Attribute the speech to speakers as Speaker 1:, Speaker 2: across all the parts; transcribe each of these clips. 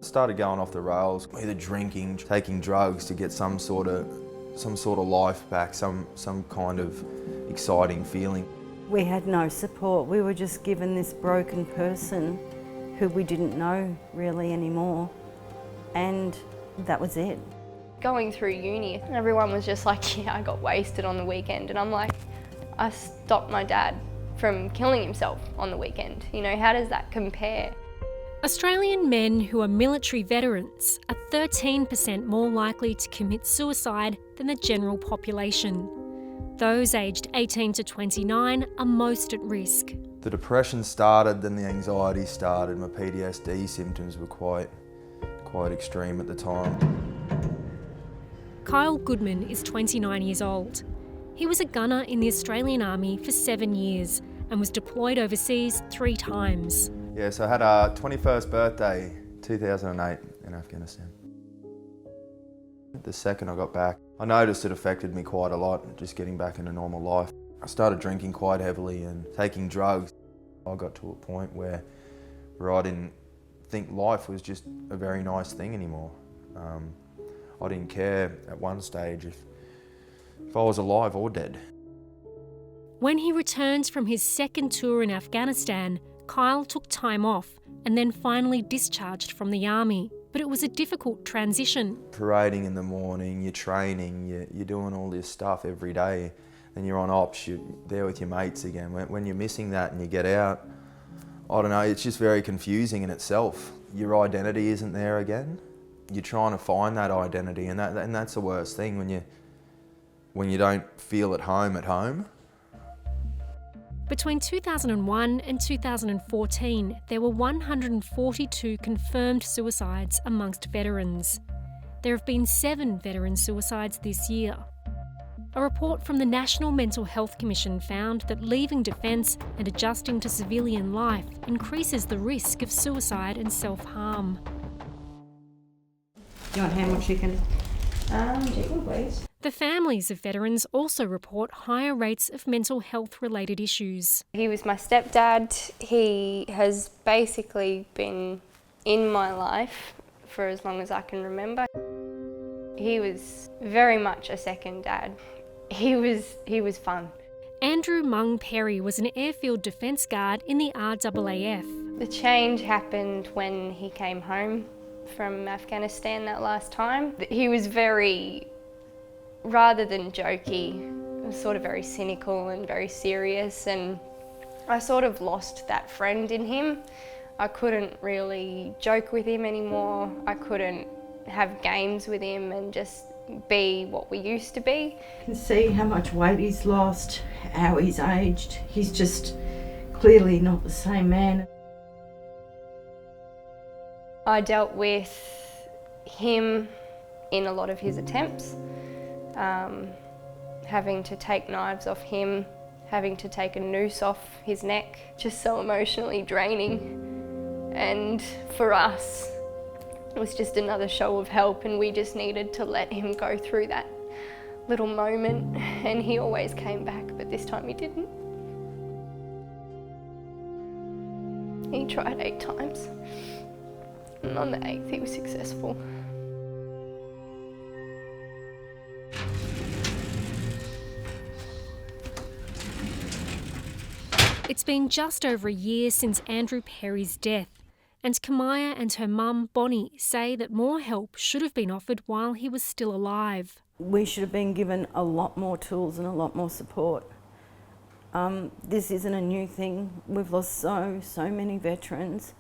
Speaker 1: Started going off the rails, either drinking, taking drugs to get some sort of life back, some kind of exciting feeling.
Speaker 2: We had no support. We were just given this broken person who we didn't know really anymore, and that was it.
Speaker 3: Going through uni, everyone was just like, yeah, I got wasted on the weekend, and I'm like, I stopped my dad from killing himself on the weekend. You know, how does that compare?
Speaker 4: Australian men who are military veterans are 13% more likely to commit suicide than the general population. Those aged 18 to 29 are most at risk.
Speaker 1: The depression started, then the anxiety started. My PTSD symptoms were quite extreme at the time.
Speaker 4: Kyle Goodman is 29 years old. He was a gunner in the Australian Army for 7 years and was deployed overseas 3 times.
Speaker 1: Yeah, so I had a 21st birthday, 2008 in Afghanistan. The second I got back, I noticed it affected me quite a lot, just getting back into normal life. I started drinking quite heavily and taking drugs. I got to a point where I didn't think life was just a very nice thing anymore. I didn't care at one stage if I was alive or dead.
Speaker 4: When he returned from his second tour in Afghanistan, Kyle took time off and then finally discharged from the army. But it was a difficult transition.
Speaker 1: Parading in the morning, you're training, you're doing all this stuff every day, then you're on ops, you're there with your mates again. When you're missing that and you get out, I don't know, it's just very confusing in itself. Your identity isn't there again. You're trying to find that identity, and that's the worst thing when you don't feel at home.
Speaker 4: Between 2001 and 2014, there were 142 confirmed suicides amongst veterans. There have been 7 veteran suicides this year. A report from the National Mental Health Commission found that leaving defence and adjusting to civilian life increases the risk of suicide and self-harm.
Speaker 2: Do you want ham or chicken? Chicken, please.
Speaker 4: The families of veterans also report higher rates of mental health-related issues.
Speaker 3: He was my stepdad. He has basically been in my life for as long as I can remember. He was very much a second dad. He was fun.
Speaker 4: Andrew Mung Perry was an airfield defence guard in the RAAF.
Speaker 3: The change happened when he came home from Afghanistan that last time. He was very, rather than jokey, sort of very cynical and very serious, and I sort of lost that friend in him. I couldn't really joke with him anymore. I couldn't have games with him and just be what we used to be.
Speaker 2: You can see how much weight he's lost, how he's aged. He's just clearly not the same man.
Speaker 3: I dealt with him in a lot of his attempts, having to take knives off him, having to take a noose off his neck, just so emotionally draining. And for us, it was just another show of help, and we just needed to let him go through that little moment, and he always came back, but this time he didn't. He tried 8 times, and on the 8th he was successful.
Speaker 4: It's been just over a year since Andrew Perry's death, and Kamaya and her mum, Bonnie, say that more help should have been offered while he was still alive.
Speaker 2: We should have been given a lot more tools and a lot more support. This isn't a new thing. We've lost so many veterans.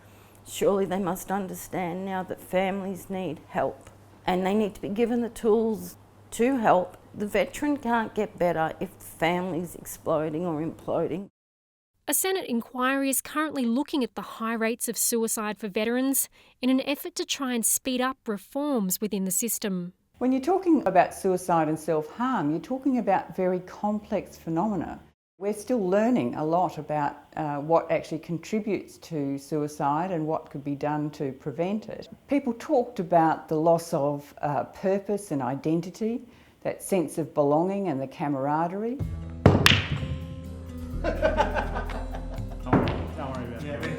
Speaker 2: Surely they must understand now that families need help, and they need to be given the tools to help. The veteran can't get better if the family's exploding or imploding.
Speaker 4: A Senate inquiry is currently looking at the high rates of suicide for veterans in an effort to try and speed up reforms within the system.
Speaker 5: When you're talking about suicide and self-harm, you're talking about very complex phenomena. We're still learning a lot about what actually contributes to suicide and what could be done to prevent it. People talked about the loss of purpose and identity, that sense of belonging and the camaraderie.
Speaker 6: Don't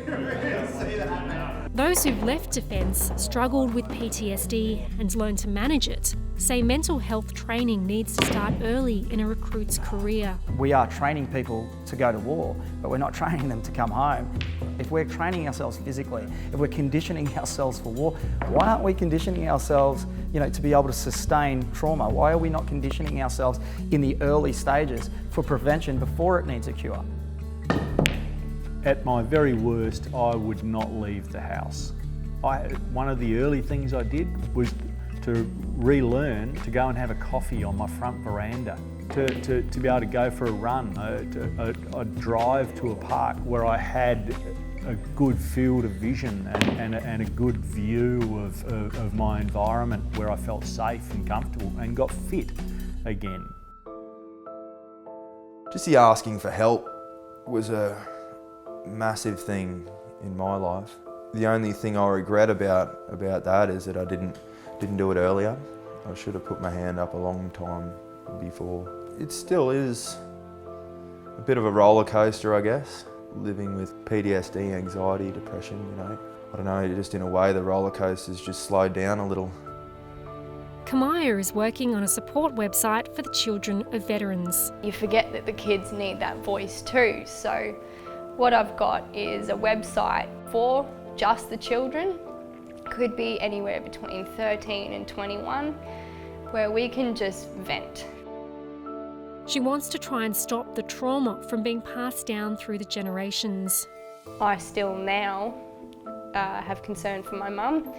Speaker 6: worry about it.
Speaker 4: Those who've left Defence, struggled with PTSD and learned to manage it, say mental health training needs to start early in a recruit's career.
Speaker 6: We are training people to go to war, but we're not training them to come home. If we're training ourselves physically, if we're conditioning ourselves for war, why aren't we conditioning ourselves, to be able to sustain trauma? Why are we not conditioning ourselves in the early stages for prevention before it needs a cure?
Speaker 7: At my very worst, I would not leave the house. One of the early things I did was to relearn to go and have a coffee on my front veranda, to be able to go for a run, a drive to a park where I had a good field of vision and a good view of my environment, where I felt safe and comfortable and got fit again.
Speaker 1: Just the asking for help was a massive thing in my life. The only thing I regret about that is that I didn't do it earlier. I should have put my hand up a long time before. It still is a bit of a roller coaster, I guess, living with PTSD, anxiety, depression, I don't know, just in a way the roller coaster's just slowed down a little.
Speaker 4: Kamaya is working on a support website for the children of veterans.
Speaker 3: You forget that the kids need that voice too, so what I've got is a website for just the children. Could be anywhere between 13 and 21, where we can just vent.
Speaker 4: She wants to try and stop the trauma from being passed down through the generations.
Speaker 3: I still now have concern for my mum,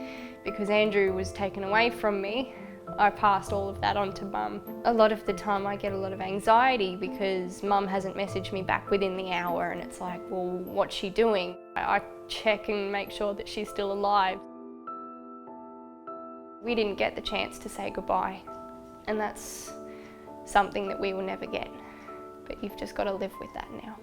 Speaker 3: because Andrew was taken away from me. I passed all of that on to Mum. A lot of the time I get a lot of anxiety because Mum hasn't messaged me back within the hour, and it's like, well, what's she doing? I check and make sure that she's still alive. We didn't get the chance to say goodbye, and that's something that we will never get. But you've just got to live with that now.